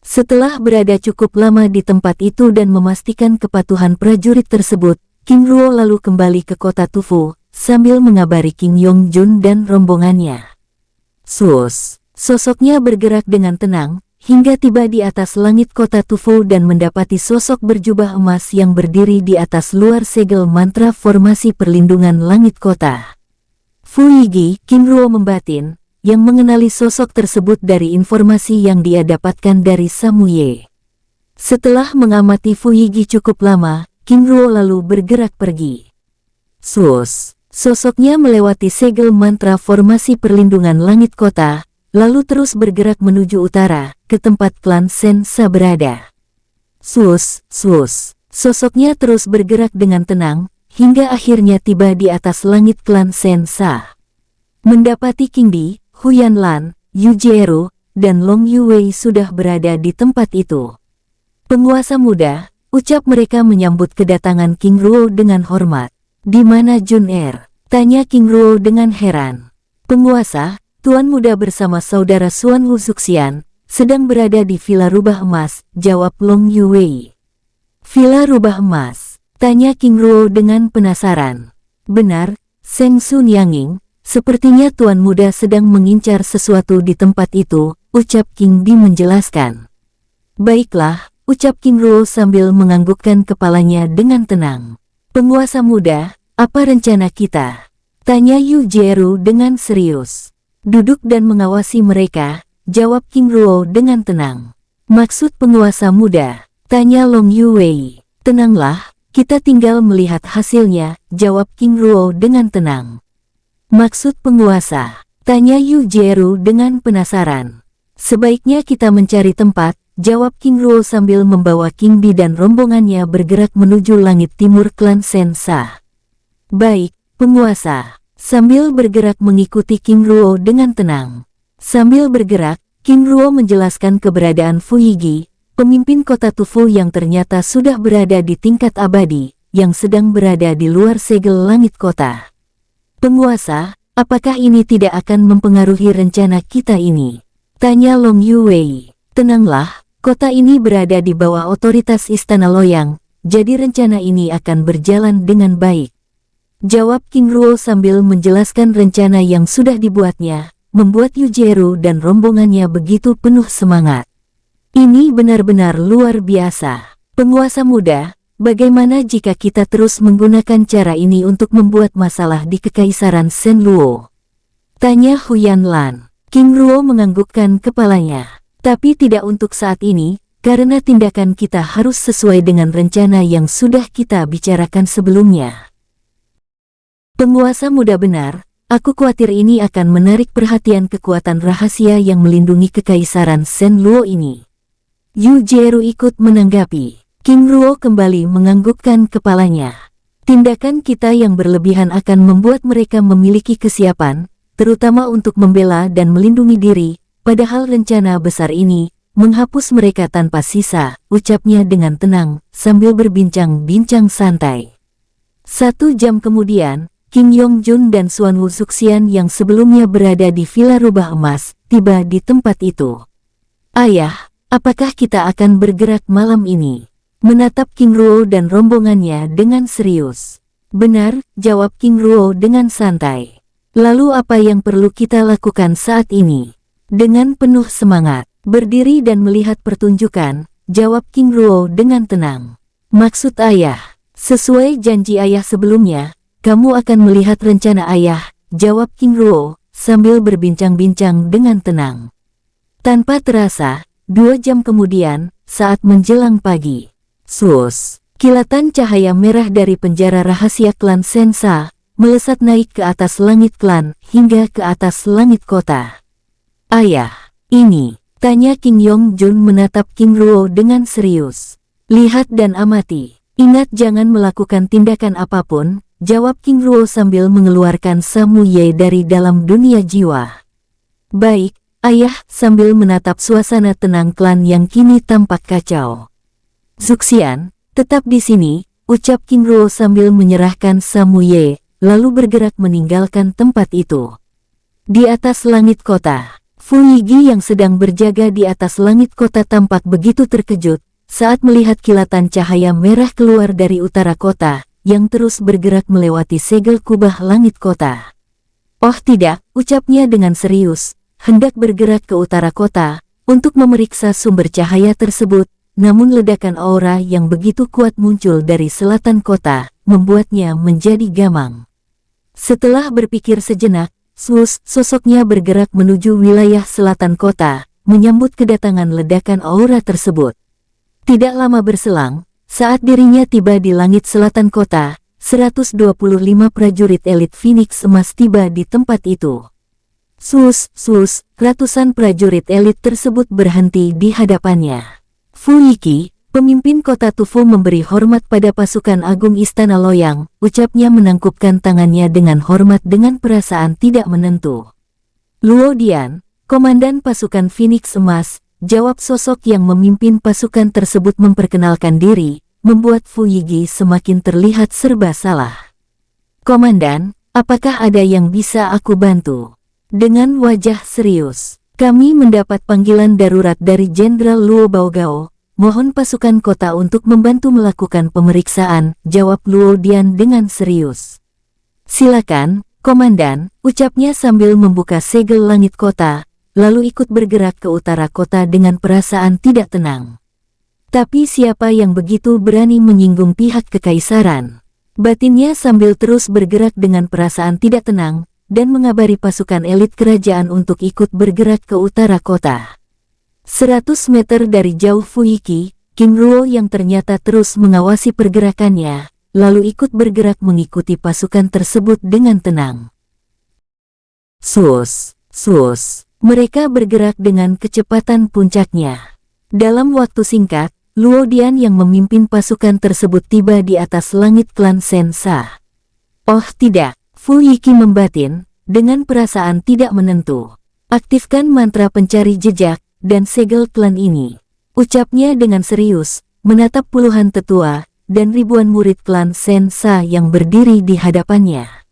Setelah berada cukup lama di tempat itu dan memastikan kepatuhan prajurit tersebut, King Ruo lalu kembali ke kota Tufu, sambil mengabari King Yongjun dan rombongannya. Sosoknya bergerak dengan tenang, hingga tiba di atas langit kota Tufu dan mendapati sosok berjubah emas yang berdiri di atas luar segel mantra formasi perlindungan langit kota. Fu Yigi, King Ruo membatin, yang mengenali sosok tersebut dari informasi yang dia dapatkan dari Samuye. Setelah mengamati Fu Yigi cukup lama, King Ruo lalu bergerak pergi. Sosoknya melewati segel mantra formasi perlindungan langit kota, lalu terus bergerak menuju utara, ke tempat klan Sensa berada. Sosoknya terus bergerak dengan tenang, hingga akhirnya tiba di atas langit klan Sensa. Mendapati King Di, Huyan Lan, Yu Jieru, dan Long Yuwei sudah berada di tempat itu. Penguasa muda, ucap mereka menyambut kedatangan King Ruo dengan hormat. Di mana Jun Er? Tanya King Ruo dengan heran. Penguasa, Tuan muda bersama saudara Suan Wu Zuxian, sedang berada di Villa Rubah Emas, jawab Long Yuwei. Villa Rubah Emas? Tanya King Ruo dengan penasaran. Benar, Seng Sun Yanging, sepertinya Tuan muda sedang mengincar sesuatu di tempat itu, ucap King Di menjelaskan. Baiklah, ucap King Ruo sambil menganggukkan kepalanya dengan tenang. Penguasa muda, apa rencana kita? Tanya Yu Jieru dengan serius. Duduk dan mengawasi mereka, jawab King Ruo dengan tenang. Maksud penguasa muda? Tanya Long Yuwei. Tenanglah, kita tinggal melihat hasilnya, jawab King Ruo dengan tenang. Maksud penguasa? Tanya Yu Jieru dengan penasaran. Sebaiknya kita mencari tempat, jawab King Ruo sambil membawa King Di dan rombongannya bergerak menuju langit timur klan Sensa. Baik, penguasa. Sambil bergerak mengikuti King Ruo dengan tenang. Sambil bergerak, King Ruo menjelaskan keberadaan Fu Yigi, pemimpin kota Tufu yang ternyata sudah berada di tingkat abadi, yang sedang berada di luar segel langit kota. Penguasa, apakah ini tidak akan mempengaruhi rencana kita ini? Tanya Long Yuwei. Tenanglah, kota ini berada di bawah otoritas Istana Loyang, jadi rencana ini akan berjalan dengan baik. Jawab King Ruo sambil menjelaskan rencana yang sudah dibuatnya, membuat Yu Jieru dan rombongannya begitu penuh semangat. Ini benar-benar luar biasa. Penguasa muda, bagaimana jika kita terus menggunakan cara ini untuk membuat masalah di Kekaisaran Sen Luo? Tanya Huyan Lan. King Ruo menganggukkan kepalanya. Tapi tidak untuk saat ini, karena tindakan kita harus sesuai dengan rencana yang sudah kita bicarakan sebelumnya. Penguasa muda benar, aku khawatir ini akan menarik perhatian kekuatan rahasia yang melindungi Kekaisaran Sen Luo ini. Yu Jieru ikut menanggapi. King Ruo kembali menganggukkan kepalanya. Tindakan kita yang berlebihan akan membuat mereka memiliki kesiapan, terutama untuk membela dan melindungi diri, padahal rencana besar ini menghapus mereka tanpa sisa, ucapnya dengan tenang, sambil berbincang-bincang santai. 1 jam kemudian, King Yongjun dan Suan Wu Zuxian yang sebelumnya berada di Villa Rubah Emas, tiba di tempat itu. Ayah, apakah kita akan bergerak malam ini? Menatap King Ruo dan rombongannya dengan serius. Benar, jawab King Ruo dengan santai. Lalu apa yang perlu kita lakukan saat ini? Dengan penuh semangat, berdiri dan melihat pertunjukan, jawab King Ruo dengan tenang. Maksud ayah, sesuai janji ayah sebelumnya, kamu akan melihat rencana ayah, jawab King Ruo, sambil berbincang-bincang dengan tenang. Tanpa terasa, 2 jam kemudian, saat menjelang pagi, kilatan cahaya merah dari penjara rahasia klan Sensa, melesat naik ke atas langit klan, hingga ke atas langit kota. Ayah, ini, tanya King Yongjun menatap King Ruo dengan serius. Lihat dan amati, ingat jangan melakukan tindakan apapun, jawab King Ruo sambil mengeluarkan Samu Ye dari dalam dunia jiwa. Baik, ayah, sambil menatap suasana tenang klan yang kini tampak kacau. Zuxian, tetap di sini, ucap King Ruo sambil menyerahkan Samu Ye, lalu bergerak meninggalkan tempat itu. Di atas langit kota, Fu Yigi yang sedang berjaga di atas langit kota tampak begitu terkejut saat melihat kilatan cahaya merah keluar dari utara kota, yang terus bergerak melewati segel kubah langit kota. Oh tidak, ucapnya dengan serius, hendak bergerak ke utara kota, untuk memeriksa sumber cahaya tersebut, namun ledakan aura yang begitu kuat muncul dari selatan kota, membuatnya menjadi gamang. Setelah berpikir sejenak, sosoknya bergerak menuju wilayah selatan kota, menyambut kedatangan ledakan aura tersebut. Tidak lama berselang, saat dirinya tiba di langit selatan kota, 125 prajurit elit Phoenix emas tiba di tempat itu. Ratusan prajurit elit tersebut berhenti di hadapannya. Fu Yiki, pemimpin kota Tufu memberi hormat pada pasukan agung Istana Loyang, ucapnya menangkupkan tangannya dengan hormat dengan perasaan tidak menentu. Luo Dian, komandan pasukan Phoenix emas, jawab sosok yang memimpin pasukan tersebut memperkenalkan diri, membuat Fu Yigi semakin terlihat serba salah. Komandan, apakah ada yang bisa aku bantu? Dengan wajah serius, kami mendapat panggilan darurat dari Jenderal Luo Baogao, mohon pasukan kota untuk membantu melakukan pemeriksaan, jawab Luo Dian dengan serius. Silakan, komandan, ucapnya sambil membuka segel langit kota, lalu ikut bergerak ke utara kota dengan perasaan tidak tenang. Tapi siapa yang begitu berani menyinggung pihak kekaisaran? Batinnya sambil terus bergerak dengan perasaan tidak tenang, dan mengabari pasukan elit kerajaan untuk ikut bergerak ke utara kota. 100 meter dari jauh Fu Yiki, King Ruo yang ternyata terus mengawasi pergerakannya, lalu ikut bergerak mengikuti pasukan tersebut dengan tenang. Mereka bergerak dengan kecepatan puncaknya. Dalam waktu singkat, Luo Dian yang memimpin pasukan tersebut tiba di atas langit klan Sensa. Oh tidak, Fu Yiki membatin, dengan perasaan tidak menentu. Aktifkan mantra pencari jejak, dan segel klan ini. Ucapnya dengan serius, menatap puluhan tetua, dan ribuan murid klan Sensa yang berdiri di hadapannya.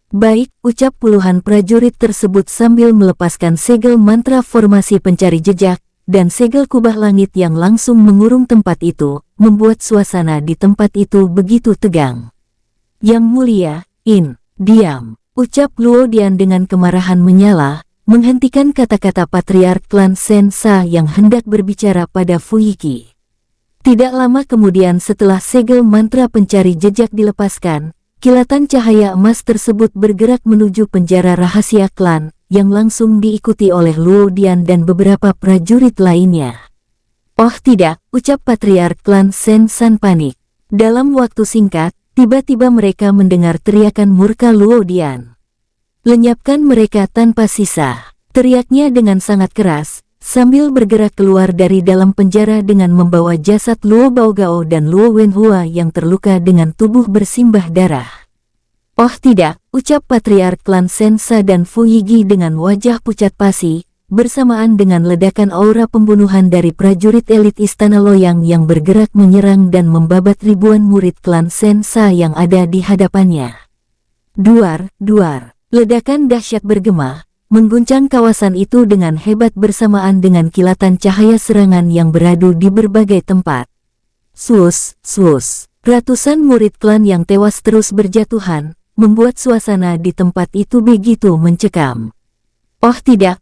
Baik, ucap puluhan prajurit tersebut sambil melepaskan segel mantra formasi pencari jejak, dan segel kubah langit yang langsung mengurung tempat itu, membuat suasana di tempat itu begitu tegang. Yang mulia, diam, ucap Luo Dian dengan kemarahan menyala, menghentikan kata-kata patriark klan Sensa yang hendak berbicara pada Fu Yiki. Tidak lama kemudian setelah segel mantra pencari jejak dilepaskan, kilatan cahaya emas tersebut bergerak menuju penjara rahasia klan, yang langsung diikuti oleh Luo Dian dan beberapa prajurit lainnya. Oh tidak, ucap patriark klan Sensan panik. Dalam waktu singkat, tiba-tiba mereka mendengar teriakan murka Luo Dian. Lenyapkan mereka tanpa sisa, teriaknya dengan sangat keras, sambil bergerak keluar dari dalam penjara dengan membawa jasad Luo Baogao dan Luo Wenhua yang terluka dengan tubuh bersimbah darah. Oh tidak, ucap patriark klan Sensa dan Fu Yigi dengan wajah pucat pasi, bersamaan dengan ledakan aura pembunuhan dari prajurit elit Istana Loyang yang bergerak menyerang dan membabat ribuan murid klan Sensa yang ada di hadapannya. Duar, ledakan dahsyat bergema, mengguncang kawasan itu dengan hebat bersamaan dengan kilatan cahaya serangan yang beradu di berbagai tempat. Sus, sus. Ratusan murid klan yang tewas terus berjatuhan, membuat suasana di tempat itu begitu mencekam. Oh tidak,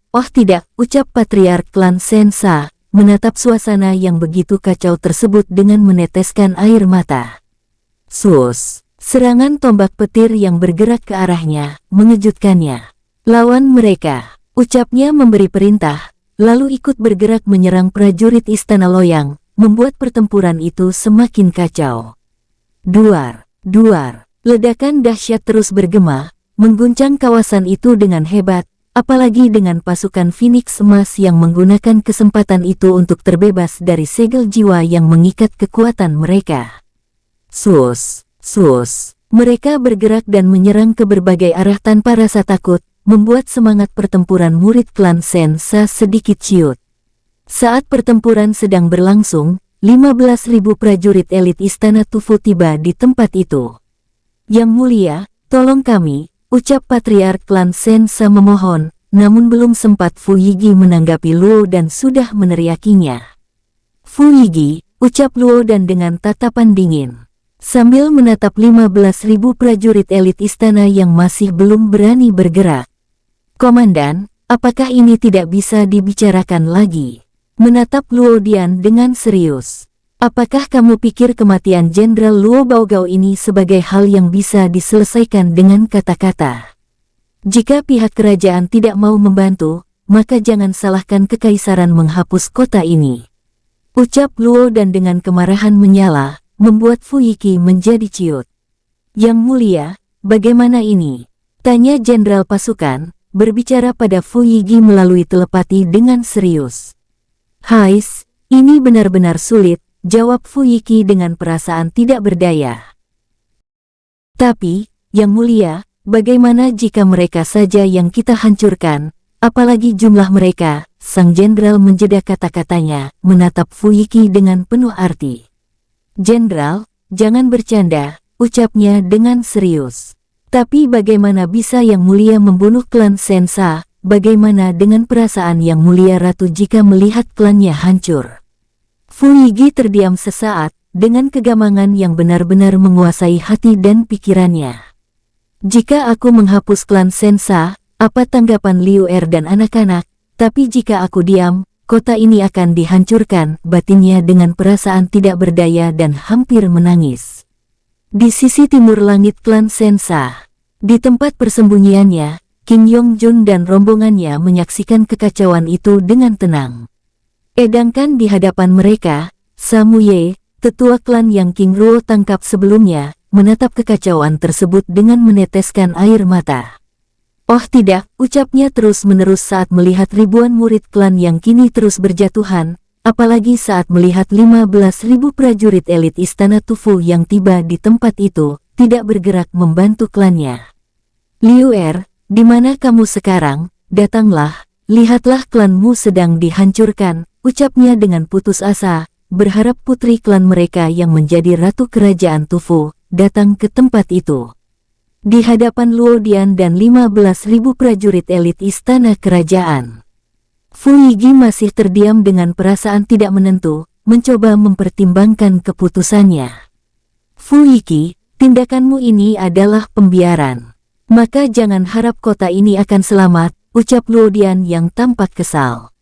ucap Patriark klan Sensa, menatap suasana yang begitu kacau tersebut dengan meneteskan air mata. Sus, serangan tombak petir yang bergerak ke arahnya, mengejutkannya. Lawan mereka, ucapnya memberi perintah, lalu ikut bergerak menyerang prajurit Istana Loyang, membuat pertempuran itu semakin kacau. Duar, ledakan dahsyat terus bergema, mengguncang kawasan itu dengan hebat, apalagi dengan pasukan Phoenix Emas yang menggunakan kesempatan itu untuk terbebas dari segel jiwa yang mengikat kekuatan mereka. Sus, mereka bergerak dan menyerang ke berbagai arah tanpa rasa takut, membuat semangat pertempuran murid klan Sensa sedikit ciut. Saat pertempuran sedang berlangsung, 15.000 prajurit elit Istana Tufu tiba di tempat itu. Yang mulia, tolong kami, ucap Patriark klan Sensa memohon, namun belum sempat Fu Yigi menanggapi Luo dan sudah meneriakinya. Fu Yigi, ucap Luo dan dengan tatapan dingin, sambil menatap 15.000 prajurit elit istana yang masih belum berani bergerak. Komandan, apakah ini tidak bisa dibicarakan lagi? Menatap Luo Dian dengan serius. Apakah kamu pikir kematian Jenderal Luo Baogao ini sebagai hal yang bisa diselesaikan dengan kata-kata? Jika pihak kerajaan tidak mau membantu, maka jangan salahkan kekaisaran menghapus kota ini. Ucap Luo dan dengan kemarahan menyala, membuat Fu Yiki menjadi ciut. Yang mulia, bagaimana ini? Tanya Jenderal Pasukan, berbicara pada Fu Yigi melalui telepati dengan serius. Hais, ini benar-benar sulit, jawab Fu Yiki dengan perasaan tidak berdaya. Tapi, Yang Mulia, bagaimana jika mereka saja yang kita hancurkan, apalagi jumlah mereka? Sang jenderal menjeda kata-katanya, menatap Fu Yiki dengan penuh arti. Jenderal, jangan bercanda, ucapnya dengan serius. Tapi bagaimana bisa Yang Mulia membunuh klan Sensa? Bagaimana dengan perasaan Yang Mulia Ratu jika melihat klannya hancur? Fu Yigi terdiam sesaat, dengan kegamangan yang benar-benar menguasai hati dan pikirannya. Jika aku menghapus klan Sensa, apa tanggapan Liu Er dan anak-anak? Tapi jika aku diam, kota ini akan dihancurkan, batinnya dengan perasaan tidak berdaya dan hampir menangis. Di sisi timur langit klan Sensa, di tempat persembunyiannya, King Yongjun dan rombongannya menyaksikan kekacauan itu dengan tenang. Edangkan di hadapan mereka, Samu Ye, tetua klan yang King Ruo tangkap sebelumnya, menatap kekacauan tersebut dengan meneteskan air mata. Oh tidak, ucapnya terus-menerus saat melihat ribuan murid klan yang kini terus berjatuhan, apalagi saat melihat 15.000 prajurit elit Istana Tufu yang tiba di tempat itu, tidak bergerak membantu klannya. Liu Er, di mana kamu sekarang? Datanglah, lihatlah klanmu sedang dihancurkan, ucapnya dengan putus asa, berharap putri klan mereka yang menjadi ratu kerajaan Tufu, datang ke tempat itu. Di hadapan Luo Dian dan 15.000 prajurit elit istana kerajaan. Fu Yigi masih terdiam dengan perasaan tidak menentu, mencoba mempertimbangkan keputusannya. Fu Yigi, tindakanmu ini adalah pembiaran. Maka jangan harap kota ini akan selamat, ucap Luo Dian yang tampak kesal.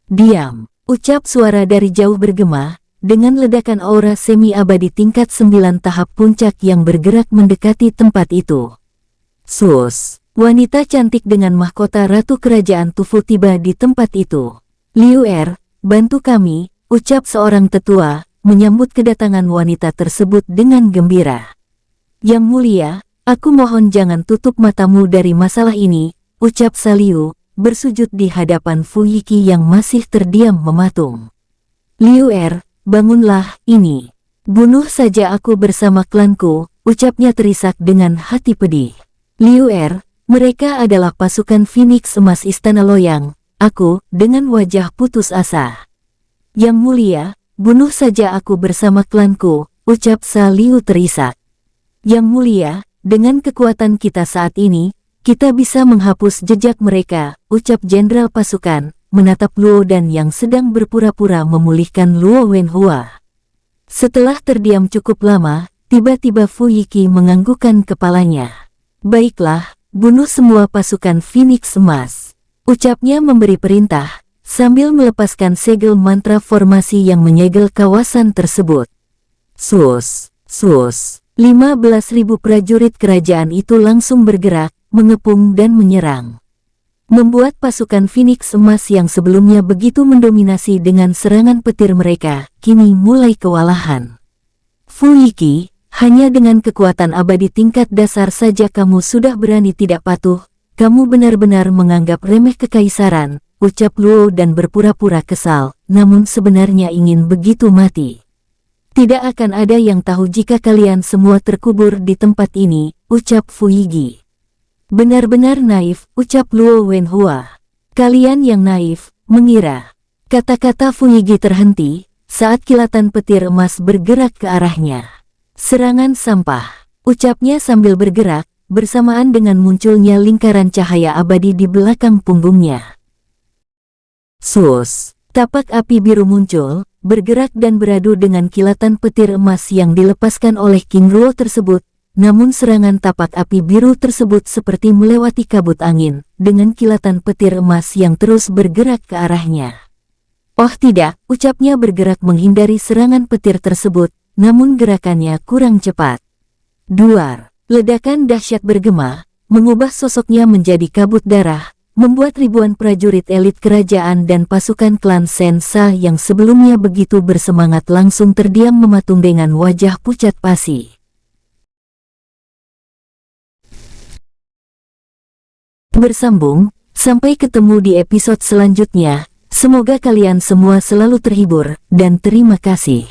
Diam, ucap suara dari jauh bergema, dengan ledakan aura semi-abadi tingkat 9 tahap puncak yang bergerak mendekati tempat itu. Sus, wanita cantik dengan mahkota Ratu Kerajaan Tufu tiba di tempat itu. Liu Er, bantu kami, ucap seorang tetua, menyambut kedatangan wanita tersebut dengan gembira. Yang Mulia, aku mohon jangan tutup matamu dari masalah ini, ucap Saliu, bersujud di hadapan Fu Yiki yang masih terdiam mematung. Liu Er, bangunlah, ini. Bunuh saja aku bersama klanku, ucapnya terisak dengan hati pedih. Liu Er, mereka adalah pasukan Phoenix Emas Istana Loyang, aku, dengan wajah putus asa. Yang Mulia, bunuh saja aku bersama klanku, ucap Saliu terisak. Yang Mulia, dengan kekuatan kita saat ini, Kita bisa menghapus jejak mereka, ucap jenderal pasukan, menatap Luo Dan yang sedang berpura-pura memulihkan Luo Wenhua. Setelah terdiam cukup lama, tiba-tiba Fu Yiki menganggukkan kepalanya. Baiklah, bunuh semua pasukan Phoenix Emas. Ucapnya memberi perintah, sambil melepaskan segel mantra formasi yang menyegel kawasan tersebut. Sus, sus. 15.000 prajurit kerajaan itu langsung bergerak, mengepung dan menyerang. Membuat pasukan Phoenix Emas yang sebelumnya begitu mendominasi dengan serangan petir mereka, kini mulai kewalahan. Fu Yiki, hanya dengan kekuatan abadi tingkat dasar saja kamu sudah berani tidak patuh, kamu benar-benar menganggap remeh kekaisaran, ucap Luo Dan berpura-pura kesal, namun sebenarnya ingin begitu mati. Tidak akan ada yang tahu jika kalian semua terkubur di tempat ini, ucap Fu Yigi. Benar-benar naif, ucap Luo Wenhua. Kalian yang naif, mengira. Kata-kata Fu Yigi terhenti, saat kilatan petir emas bergerak ke arahnya. Serangan sampah, ucapnya sambil bergerak, bersamaan dengan munculnya lingkaran cahaya abadi di belakang punggungnya. Sus, tapak api biru muncul, bergerak dan beradu dengan kilatan petir emas yang dilepaskan oleh King Luo tersebut, namun serangan tapak api biru tersebut seperti melewati kabut angin, dengan kilatan petir emas yang terus bergerak ke arahnya. Oh tidak, ucapnya bergerak menghindari serangan petir tersebut, namun gerakannya kurang cepat. Duar, ledakan dahsyat bergema, mengubah sosoknya menjadi kabut darah, membuat ribuan prajurit elit kerajaan dan pasukan klan Sensa yang sebelumnya begitu bersemangat langsung terdiam mematung dengan wajah pucat pasi. Bersambung, sampai ketemu di episode selanjutnya, semoga kalian semua selalu terhibur, dan terima kasih.